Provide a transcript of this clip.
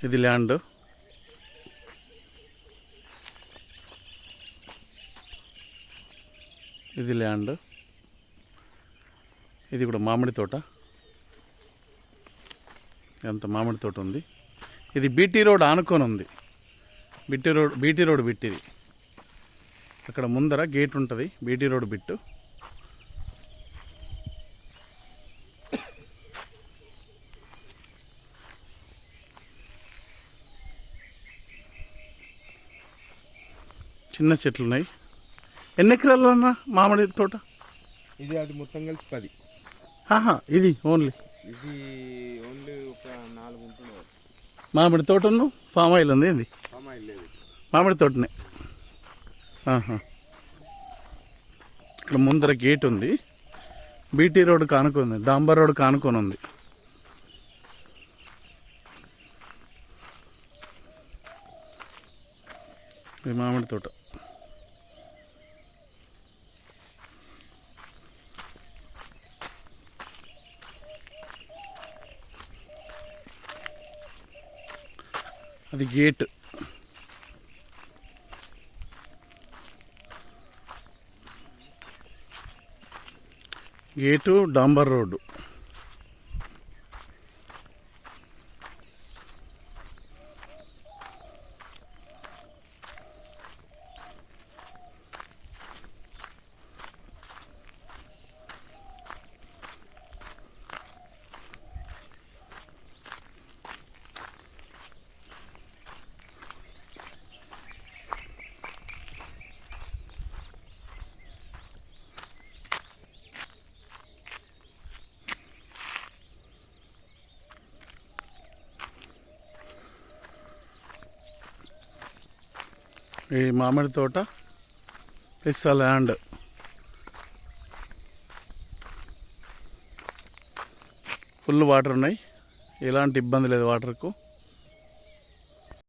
ఇది ల్యాండ్. ఇది ల్యాండ్. ఇది కూడా మామిడి తోట. ఎంత మామిడి తోట ఉంది. ఇది బీటీ రోడ్ ఆనుకొని ఉంది. బీటీ రోడ్ బిట్టిది. అక్కడ ముందర గేట్ ఉంటుంది. బీటీ రోడ్ బిట్టు. చిన్న చెట్లు ఉన్నాయి. ఎన్ని ఎకరాలు అన్న మామిడి తోట? ఇది అది మొత్తం కలిసి 10. ఇది ఓన్లీ ఒక 4 ఉంటుంది. మామిడి తోటను ఫామ్ ఆయిల్ ఉంది. ఏంది మామిడి తోటనే. ఇక్కడ ముందర గేట్ ఉంది. బీటీ రోడ్ కానుకొని, డాంబర్ రోడ్ కానుకొని ఉంది. ఇది మామిడి తోట. అది గేట్. Gate డాంబర్ road. ఈ మామిడి తోట ప్లస్ ఆ ల్యాండ్. ఫుల్ వాటర్ ఉన్నాయి. ఎలాంటి ఇబ్బంది లేదు వాటర్కు.